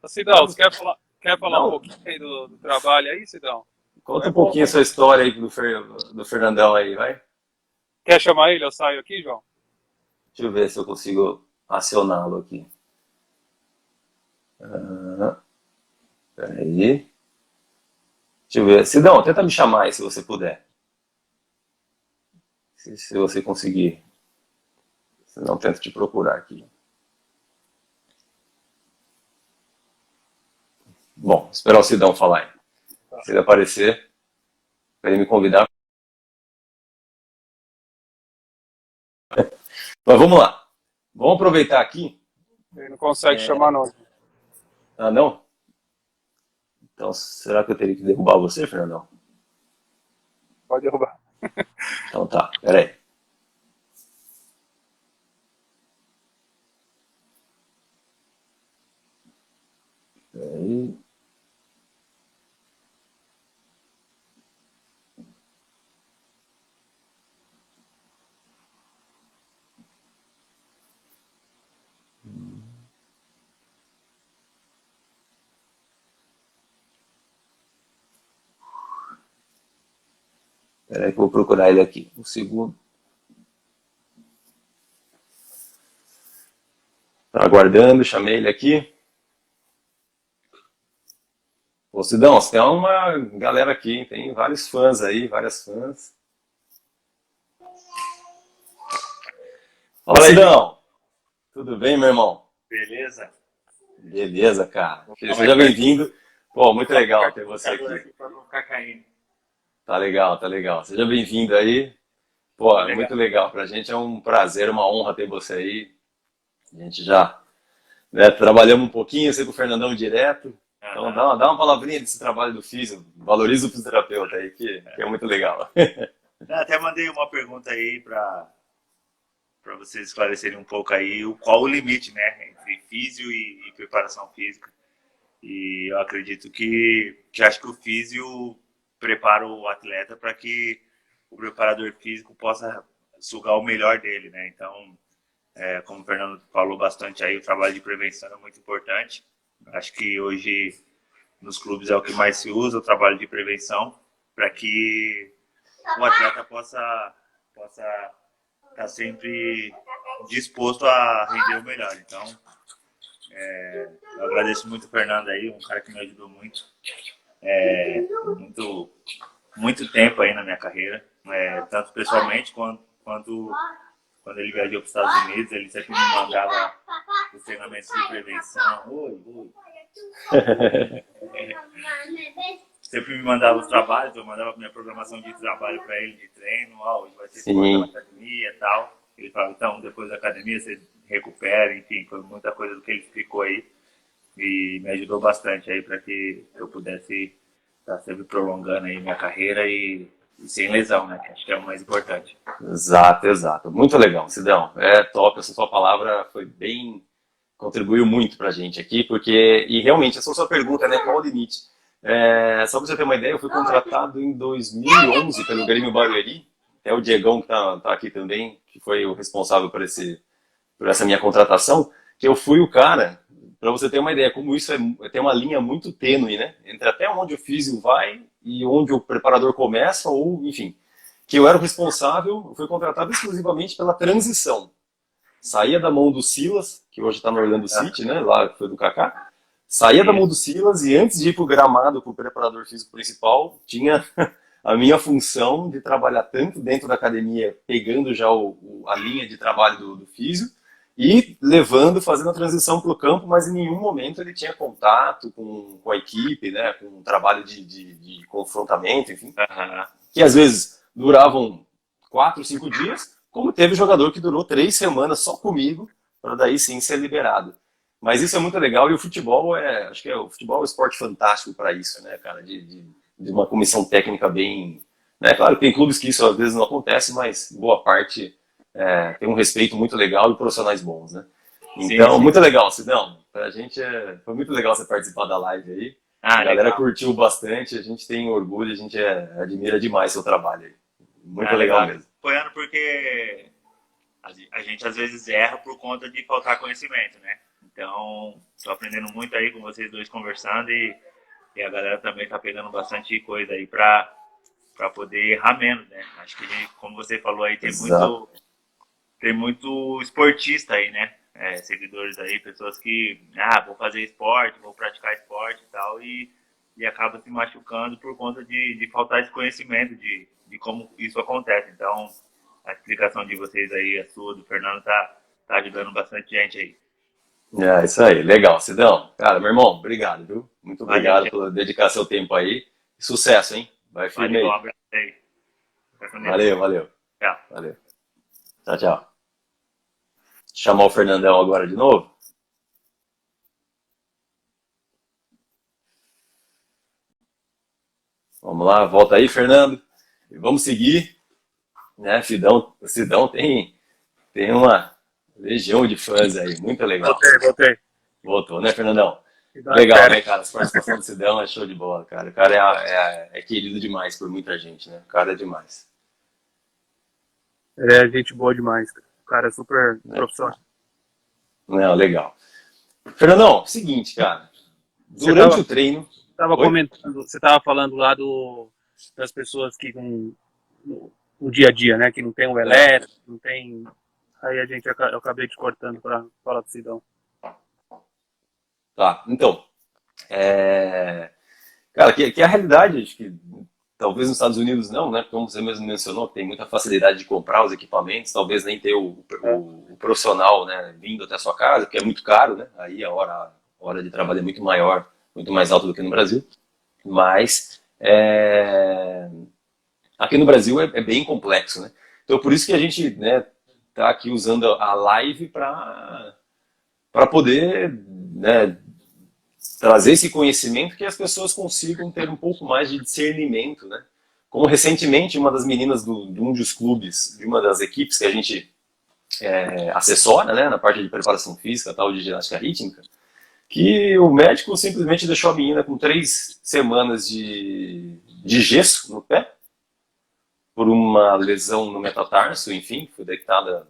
Sidão, você quer falar Não? um pouquinho aí do trabalho aí, Sidão? Conta um pouquinho a sua história aí do Fernandão aí, vai. Quer chamar ele? Eu saio aqui, João? Deixa eu ver se eu consigo acioná-lo aqui. Peraí. Deixa eu ver. Sidão, tenta me chamar aí se você puder. Se você conseguir. Senão, tento te procurar aqui. Bom, esperar o Sidão falar aí. Se ele aparecer, para ele me convidar. Mas vamos lá. Vamos aproveitar aqui. Ele não consegue chamar, não. Ah, não? Então, será que eu teria que derrubar você, Fernandão? Pode derrubar. Então tá, peraí. Peraí. Peraí que eu vou procurar ele aqui. Um segundo. Tá aguardando, chamei ele aqui. Ô, Sidão, você tem uma galera aqui, hein? Tem vários fãs aí, várias fãs. Fala, Sidão! Tudo bem, meu irmão? Beleza? Beleza, cara. Seja bem-vindo. Pô, muito legal ter você aqui. Para não ficar caindo. Tá legal, tá legal. Seja bem-vindo aí. Pô, é muito legal. Pra gente é um prazer, uma honra ter você aí. A gente já, né, trabalhamos um pouquinho, sei com o Fernandão direto. Então dá uma palavrinha desse trabalho do físio. Valoriza o fisioterapeuta aí, que é muito legal. Até mandei uma pergunta aí para vocês esclarecerem um pouco aí qual o limite, né, entre físio e preparação física. E eu acredito que acho que o físio prepara o atleta para que o preparador físico possa sugar o melhor dele, né? Então, como o Fernando falou bastante aí, o trabalho de prevenção é muito importante. Acho que hoje nos clubes é o que mais se usa, o trabalho de prevenção, para que o atleta possa estar sempre disposto a render o melhor. Então, eu agradeço muito o Fernando aí, um cara que me ajudou muito, muito tempo aí na minha carreira, tanto pessoalmente quanto quando ele viajou para os Estados Unidos, ele sempre me mandava os treinamentos de prevenção. Sempre me mandava os trabalhos, eu mandava minha programação de trabalho para ele, de treino, hoje vai ser na academia e tal. Ele falava, então, depois da academia você recupera, enfim, foi muita coisa do que ele explicou aí. E me ajudou bastante aí para que eu pudesse estar sempre prolongando aí minha carreira e sem lesão, né? Que acho que é o mais importante. Exato, exato. Muito legal, Sidão. É top, essa sua palavra foi bem... contribuiu muito pra gente aqui, porque... E realmente, essa sua pergunta, né? Qual o limite? Só pra você ter uma ideia, eu fui contratado em 2011 pelo Grêmio Barueri. É o Diegão que tá aqui também, que foi o responsável por essa minha contratação, que eu fui o cara, para você ter uma ideia, como isso tem uma linha muito tênue, né? Entre até onde o físio vai e onde o preparador começa, ou enfim, que eu era o responsável, eu fui contratado exclusivamente pela transição. Saía da mão do Silas, que hoje está no Orlando City, né? Lá foi do Kaká. Saía da mão do Silas e antes de ir para o gramado, para o preparador físico principal, tinha a minha função de trabalhar tanto dentro da academia, pegando já a linha de trabalho do físio, e levando, fazendo a transição para o campo, mas em nenhum momento ele tinha contato com a equipe, né, com um trabalho de confrontamento, enfim, que às vezes duravam 4, 5 dias, como teve jogador que durou 3 semanas só comigo, para daí sim ser liberado. Mas isso é muito legal e o futebol acho que o futebol é um esporte fantástico para isso, né, cara, de uma comissão técnica bem... Né, claro que tem clubes que isso às vezes não acontece, mas boa parte... tem um respeito muito legal e profissionais bons, né? Então, sim. Muito legal, Sidão. Pra gente foi muito legal você participar da live aí. A galera curtiu bastante, a gente tem orgulho, a gente admira demais seu trabalho aí. Muito legal mesmo. Apoiando porque a gente às vezes erra por conta de faltar conhecimento, né? Então, estou aprendendo muito aí com vocês dois conversando e a galera também tá pegando bastante coisa aí para poder errar menos, né? Acho que, como você falou aí, tem muito esportista aí, né? Seguidores aí, pessoas que, vou fazer esporte, vou praticar esporte e tal, e acaba se machucando por conta de faltar esse conhecimento de como isso acontece. Então, a explicação de vocês aí, a sua, do Fernando, tá ajudando bastante gente aí. Isso aí, legal, Sidão. Cara, meu irmão, obrigado, viu? Muito obrigado por dedicar seu tempo aí. Sucesso, hein? Vai firme aí. Um abraço aí. Valeu. Tchau. Valeu. Tchau. Chamar o Fernandão agora de novo. Vamos lá, volta aí, Fernando. E vamos seguir. Né, o Sidão tem uma legião de fãs aí, muito legal. Voltei. Voltou, né, Fernandão? Legal, né, cara? A participação do Sidão é show de bola, cara. O cara é querido demais por muita gente, né? O cara é demais. É gente boa demais, cara. O cara é super profissional. Não, legal. Fernandão, seguinte, cara. Durante o treino... Você estava falando lá das pessoas que o dia a dia, né? Que não tem o elétrico, não tem... Aí eu acabei te cortando para falar do Sidão. Tá, então... Cara, que a realidade, acho que talvez nos Estados Unidos não, né? Como você mesmo mencionou, que tem muita facilidade de comprar os equipamentos, talvez nem ter o profissional, né, vindo até a sua casa, porque é muito caro, né? Aí a hora de trabalho é muito maior, muito mais alta do que no Brasil. Mas aqui no Brasil é bem complexo, né? Então por isso que a gente, né, tá aqui usando a live para poder, né, trazer esse conhecimento que as pessoas consigam ter um pouco mais de discernimento, né? Como recentemente uma das meninas de um dos clubes, de uma das equipes que a gente assessora, né, na parte de preparação física, tal, de ginástica rítmica, que o médico simplesmente deixou a menina com 3 semanas de gesso no pé, por uma lesão no metatarso, enfim, foi detectada,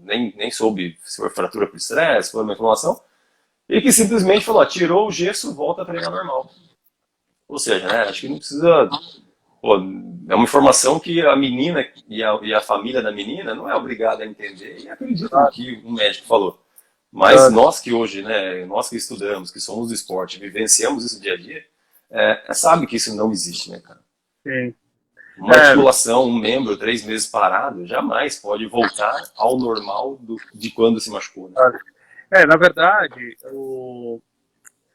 nem soube se foi fratura por estresse, se foi uma inflamação. e que simplesmente falou, ó, tirou o gesso, volta a treinar normal. Ou seja, né, acho que não precisa... Pô, é uma informação que a menina e a família da menina não é obrigada a entender e acredita no que o médico falou. Mas nós que hoje, né, nós que estudamos, que somos do esporte, vivenciamos isso dia a dia, sabe que isso não existe, né, cara? Sim. Uma articulação, um membro, 3 meses parado, jamais pode voltar ao normal de quando se machucou. Né? Na verdade,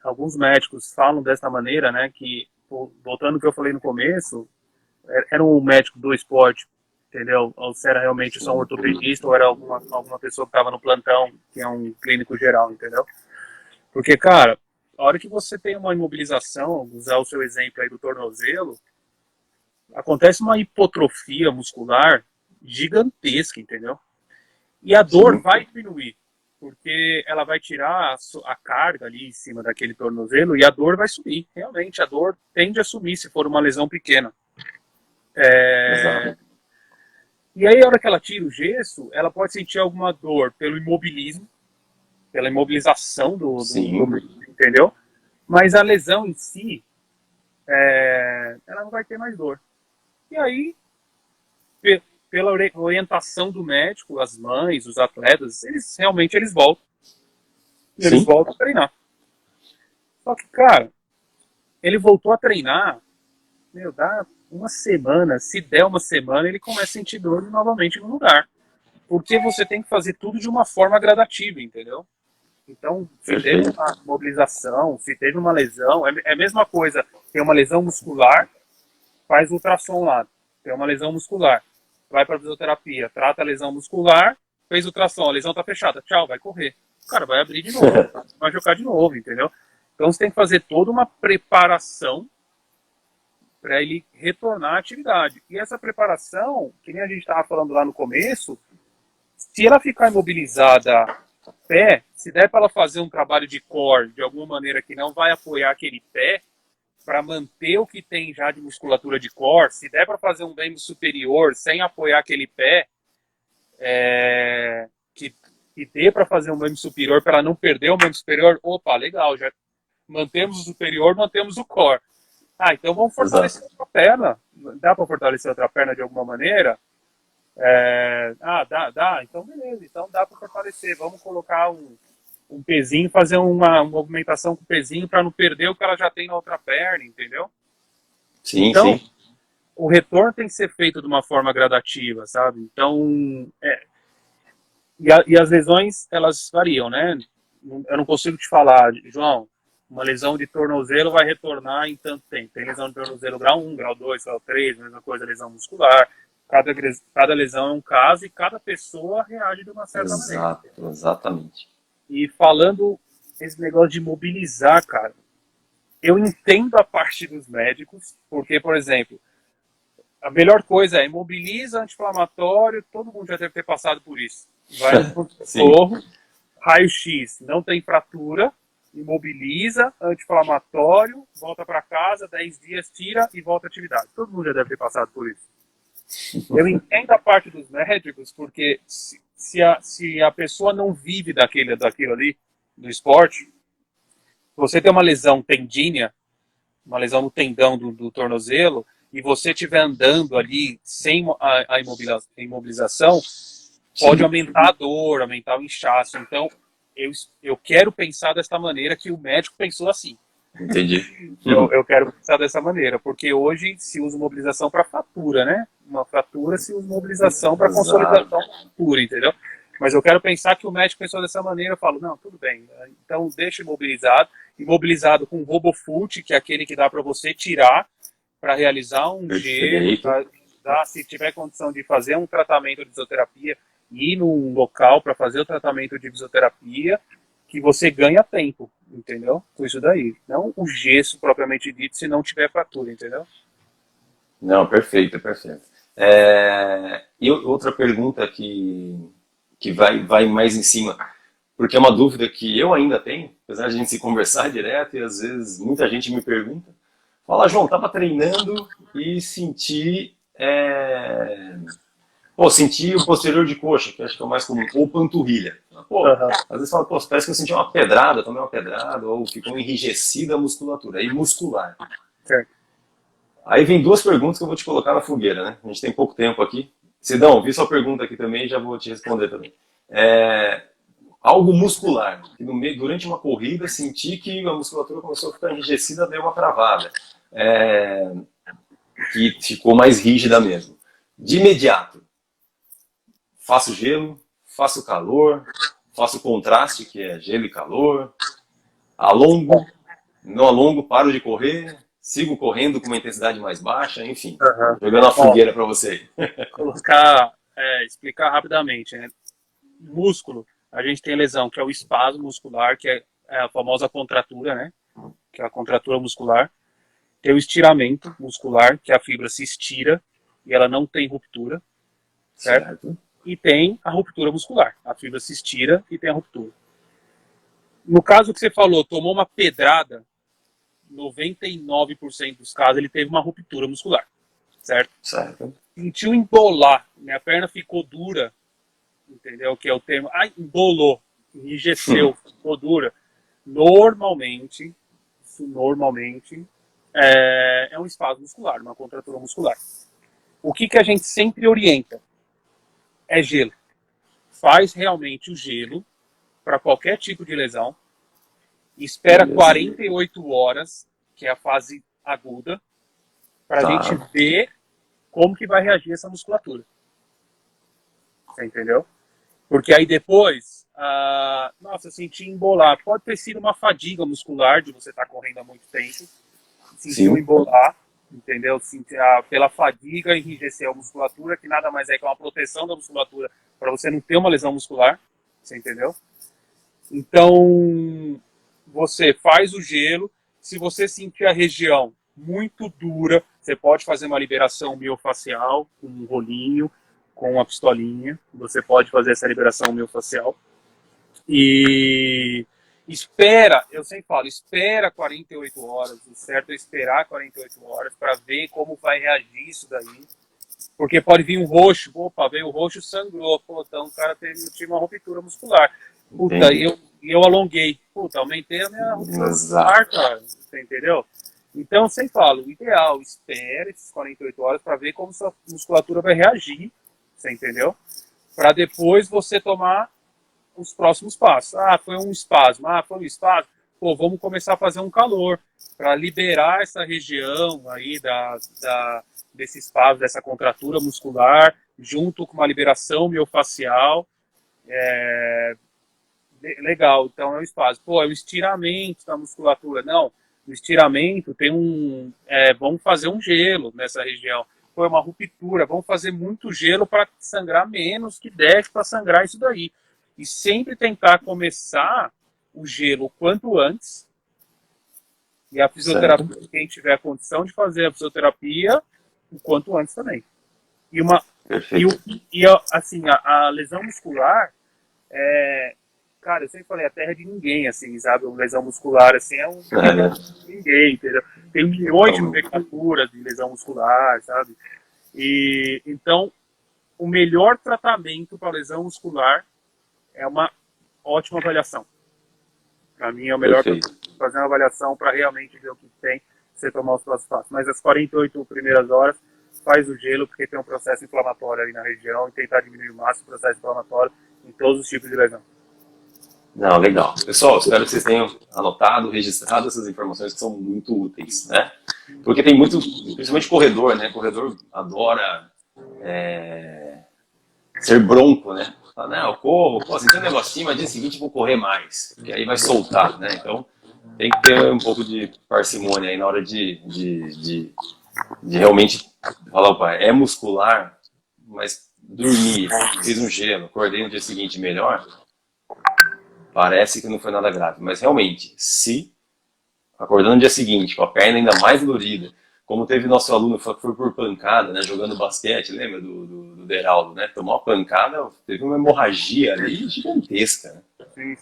alguns médicos falam dessa maneira, né, que, voltando ao que eu falei no começo, era um médico do esporte, entendeu? Ou se era realmente só um ortopedista ou era alguma pessoa que estava no plantão, que é um clínico geral, entendeu? Porque, cara, a hora que você tem uma imobilização, usar o seu exemplo aí do tornozelo, acontece uma hipotrofia muscular gigantesca, entendeu? E a dor vai diminuir, porque ela vai tirar a carga ali em cima daquele tornozelo e a dor vai sumir. Realmente, a dor tende a sumir se for uma lesão pequena. E aí, a hora que ela tira o gesso, ela pode sentir alguma dor pelo imobilismo, pela imobilização do entendeu? Mas a lesão em si, ela não vai ter mais dor. E aí, pela orientação do médico, as mães, os atletas, eles realmente voltam. Eles voltam a treinar. Só que, cara, ele voltou a treinar, dá uma semana, se der uma semana, ele começa a sentir dor novamente no lugar. Porque você tem que fazer tudo de uma forma gradativa, entendeu? Então, se teve uma mobilização, se teve uma lesão, é a mesma coisa. Tem uma lesão muscular, faz ultrassom lá. Tem uma lesão muscular, vai para a fisioterapia, trata a lesão muscular, fez ultrassom, a lesão está fechada, tchau, vai correr. O cara vai abrir de novo, vai jogar de novo, entendeu? Então você tem que fazer toda uma preparação para ele retornar à atividade. E essa preparação, que nem a gente estava falando lá no começo, se ela ficar imobilizada a pé, se der para ela fazer um trabalho de core de alguma maneira que não vai apoiar aquele pé, para manter o que tem já de musculatura de core, se der para fazer um membro superior sem apoiar aquele pé, que dê para fazer um membro superior para não perder o membro superior, opa, legal, já mantemos o superior, mantemos o core. Então vamos fortalecer outra perna. Dá para fortalecer outra perna de alguma maneira? Dá. Então beleza, então dá para fortalecer. Vamos colocar um pezinho, fazer uma movimentação com o pezinho para não perder o que ela já tem na outra perna, entendeu? Sim, então, sim. O retorno tem que ser feito de uma forma gradativa, sabe? Então, e as lesões, elas variam, né? Eu não consigo te falar, João, uma lesão de tornozelo vai retornar em tanto tempo. Tem lesão de tornozelo grau 1, grau 2, grau 3, mesma coisa, lesão muscular. Cada lesão é um caso e cada pessoa reage de uma certa maneira. Exatamente. E falando esse negócio de mobilizar, cara, eu entendo a parte dos médicos, porque, por exemplo, a melhor coisa é imobiliza, anti-inflamatório, todo mundo já deve ter passado por isso. Vai no socorro, raio-x, não tem fratura, imobiliza, anti-inflamatório, volta para casa, 10 dias, tira e volta à atividade. Todo mundo já deve ter passado por isso. Eu entendo a parte dos médicos, porque se a pessoa não vive daquilo ali, do esporte, você tem uma lesão tendínea, uma lesão no tendão do tornozelo, e você estiver andando ali sem a imobilização, pode aumentar a dor, aumentar o inchaço. Então, eu quero pensar dessa maneira que o médico pensou assim. Entendi. Eu quero pensar dessa maneira, porque hoje se usa mobilização para fratura, né? Uma fratura se usa mobilização para consolidação da fratura, entendeu? Mas eu quero pensar que o médico pensou dessa maneira. Eu falo, não, tudo bem, então deixa imobilizado com RoboFoot, que é aquele que dá para você tirar para realizar um gelo, se tiver condição de fazer um tratamento de fisioterapia, ir num local para fazer o tratamento de fisioterapia, que você ganha tempo, entendeu? Com isso daí. Não o gesso propriamente dito, se não tiver fratura, entendeu? Não, perfeito. E outra pergunta que vai mais em cima, porque é uma dúvida que eu ainda tenho, apesar de a gente se conversar direto, e às vezes muita gente me pergunta, fala, João, estava treinando e senti o posterior de coxa, que acho que é o mais comum, ou panturrilha. Pô, às vezes fala, pô, parece que eu senti uma pedrada, tomei uma pedrada, ou ficou enrijecida a musculatura, aí muscular. Certo. Aí vem duas perguntas que eu vou te colocar na fogueira, né? A gente tem pouco tempo aqui. Sidão, vi sua pergunta aqui também e já vou te responder também. Algo muscular, que durante uma corrida senti que a musculatura começou a ficar enrijecida, deu uma travada, que ficou mais rígida mesmo. De imediato, faço gelo, faço calor, faço contraste, que é gelo e calor, alongo, não alongo, paro de correr, sigo correndo com uma intensidade mais baixa, enfim, jogando a fogueira para você. Explicar rapidamente, né? Músculo, a gente tem lesão, que é o espasmo muscular, que é a famosa contratura, né? Que é a contratura muscular. Tem o estiramento muscular, que a fibra se estira e ela não tem ruptura, certo? E tem a ruptura muscular. A fibra se estira e tem a ruptura. No caso que você falou, tomou uma pedrada, 99% dos casos ele teve uma ruptura muscular, certo? Sentiu embolar, minha perna ficou dura, entendeu? Que é o termo, embolou, enrijeceu, ficou dura. Normalmente é um espasmo muscular, uma contratura muscular. O que a gente sempre orienta? É gelo. Faz realmente o gelo para qualquer tipo de lesão. Espera 48 horas, que é a fase aguda, para a gente ver como que vai reagir essa musculatura. Você entendeu? Porque aí depois, eu senti embolar. Pode ter sido uma fadiga muscular de você estar correndo há muito tempo. Sentiu embolar, entendeu? Pela fadiga, enrijeceu a musculatura, que nada mais é que uma proteção da musculatura para você não ter uma lesão muscular. Você entendeu? Então, você faz o gelo. Se você sentir a região muito dura, você pode fazer uma liberação miofacial com um rolinho, com uma pistolinha. Você pode fazer essa liberação miofacial. E eu sempre falo, espera 48 horas. O certo é esperar 48 horas para ver como vai reagir isso daí. Porque pode vir um roxo, veio o roxo, sangrou. Então o cara teve uma ruptura muscular. Eu alonguei. Aumentei a minha ruptura muscular, cara. Você entendeu? Então, sempre falo, o ideal, espere esses 48 horas para ver como sua musculatura vai reagir. Você entendeu? Para depois você tomar os próximos passos. Foi um espasmo. Vamos começar a fazer um calor para liberar essa região aí desse espasmo, dessa contratura muscular, junto com uma liberação miofacial. Legal, então é um espasmo. É um estiramento da musculatura. Não, no estiramento tem vamos fazer um gelo nessa região. É uma ruptura, vamos fazer muito gelo para sangrar menos que der para sangrar isso daí. E sempre tentar começar o gelo o quanto antes. E a fisioterapia, quem tiver a condição de fazer a fisioterapia, o quanto antes também. A lesão muscular, cara, eu sempre falei, a terra é de ninguém, assim, sabe? Uma lesão muscular, assim, é de ninguém, entendeu? Tem milhões de nomenclaturas de lesão muscular, sabe? E, então, o melhor tratamento para lesão muscular é uma ótima avaliação. Para mim é o melhor fazer uma avaliação para realmente ver o que tem, você tomar os próximos passos. Mas as 48 primeiras horas, faz o gelo, porque tem um processo inflamatório ali na região, e tentar diminuir o máximo o processo inflamatório em todos os tipos de lesão. Não, legal. Pessoal, espero que vocês tenham anotado, registrado essas informações que são muito úteis, né? Porque tem muito, principalmente corredor, né? Corredor adora ser bronco, né? Fala, não, eu corro, senti um negocinho, mas dia seguinte eu vou correr mais, porque aí vai soltar, né? Então, tem que ter um pouco de parcimônia aí na hora de realmente falar, opa, é muscular, mas dormir, fiz um gelo, acordei no dia seguinte melhor, parece que não foi nada grave. Mas realmente, se acordando no dia seguinte, com a perna ainda mais dolorida, como teve nosso aluno que foi por pancada, né, jogando basquete, lembra do Deraldo, né? Tomou uma pancada, teve uma hemorragia ali gigantesca, né?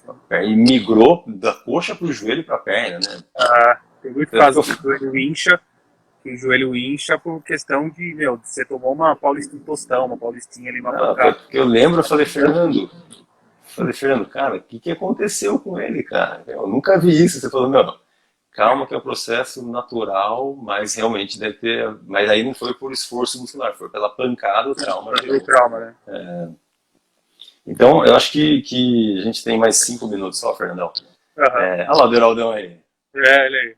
E migrou da coxa para o joelho para a perna, né? Tem muito caso que o joelho incha por questão de você tomou uma paulistinha tostão, uma paulistinha ali, uma pancada. Porque eu lembro, eu falei, falei, Fernando, cara, o que que aconteceu com ele, cara? Eu nunca vi isso. Você falou, meu, calma que é um processo natural, mas realmente deve ter... Mas aí não foi por esforço muscular, foi pela pancada, o trauma O gerou. trauma, né? Então, eu acho que a gente tem mais 5 minutos só, Fernandão. Aham. Olha lá o Deraldão aí. Ele aí.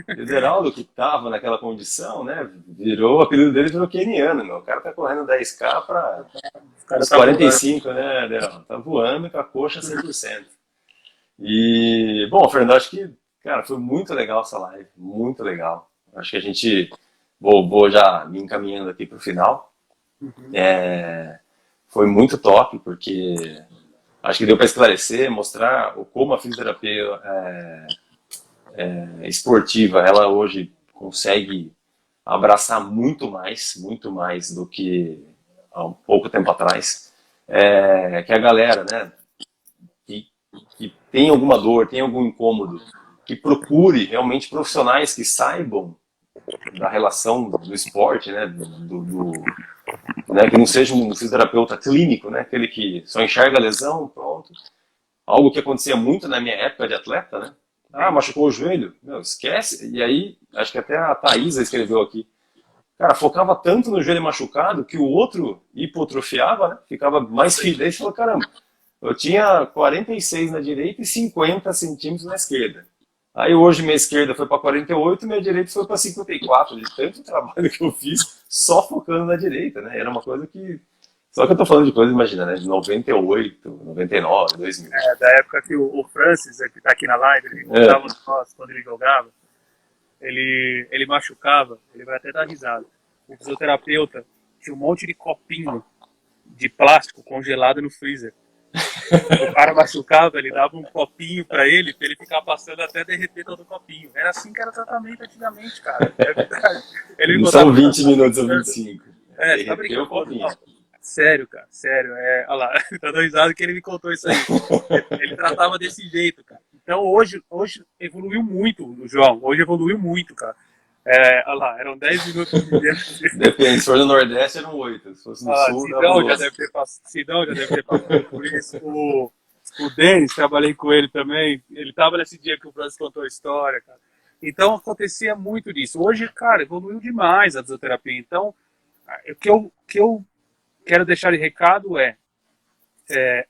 O Deraldo, que tava naquela condição, né? Virou, o apelido dele virou keniano, meu. O cara tá correndo 10K para Os caras os tá voando. 45, né, Deraldo? Tá voando com a coxa 100%. E, bom, Fernando, acho que, cara, foi muito legal essa live, muito legal. Acho que a gente, vou já me encaminhando aqui pro final. Foi muito top, porque acho que deu para esclarecer, mostrar como a fisioterapia esportiva, ela hoje consegue abraçar muito mais do que há um pouco tempo atrás. Que a galera, né, que, que tem alguma dor, tem algum incômodo, que procure realmente profissionais que saibam da relação do esporte, né, né, que não seja um fisioterapeuta clínico, né, aquele que só enxerga a lesão, pronto. Algo que acontecia muito na minha época de atleta, né? Ah, machucou o joelho? Meu, esquece. E aí, acho que até a Thaisa escreveu aqui. Cara, focava tanto no joelho machucado que o outro hipotrofiava, né? Ficava mais firme. Aí falou, caramba, eu tinha 46 na direita e 50 centímetros na esquerda. Aí hoje minha esquerda foi para 48 e minha direita foi para 54, de tanto trabalho que eu fiz só focando na direita, né? Era uma coisa que... Só que eu tô falando de coisa, imagina, né? De 98, 99, 2000. Da época que o Francis, que tá aqui na live, ele contava nós quando ele jogava, ele machucava, ele vai até dar risada. O fisioterapeuta tinha um monte de copinho de plástico congelado no freezer. O cara machucava, ele dava um copinho pra ele ficar passando até derreter todo o copinho. Era assim que era o tratamento antigamente, cara. É verdade. Ele Não botava são 20 minutos ou 25. você tá Derreteu brincando? o copinho. Não. Sério, cara, sério. Olha lá, tá dando risada que ele me contou isso aí. Ele tratava desse jeito, cara. Então hoje evoluiu muito, João. Hoje evoluiu muito, cara. Olha lá, eram 10 minutos de tempo. Depende, se for no Nordeste eram 8. Se fosse no Sul, dava Sidão já 12. deve ter passado por isso. O Denis, trabalhei com ele também. Ele tava nesse dia que o Francis contou a história, cara. Então acontecia muito disso. Hoje, cara, evoluiu demais a fisioterapia. Então, o que eu quero deixar de recado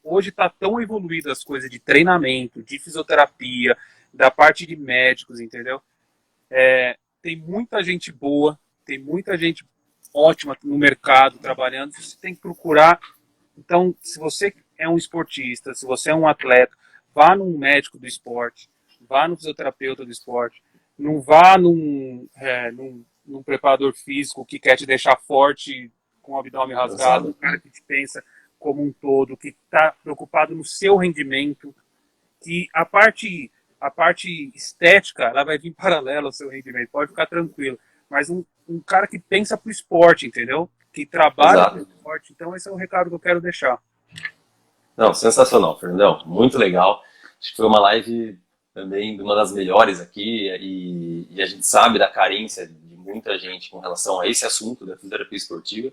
hoje está tão evoluído as coisas de treinamento, de fisioterapia, da parte de médicos, entendeu? Tem muita gente boa, tem muita gente ótima no mercado trabalhando, você tem que procurar. Então, se você é um esportista, se você é um atleta, vá num médico do esporte, vá no fisioterapeuta do esporte, não vá num preparador físico que quer te deixar forte com o abdômen rasgado, um cara que te pensa como um todo, que está preocupado no seu rendimento, que a parte estética ela vai vir paralela ao seu rendimento, pode ficar tranquilo, mas um cara que pensa pro esporte, entendeu? Que trabalha pro esporte, então esse é o recado que eu quero deixar. Não, sensacional, Fernandão, muito legal. Acho que foi uma live também uma das melhores aqui e a gente sabe da carência de muita gente com relação a esse assunto da fisioterapia esportiva.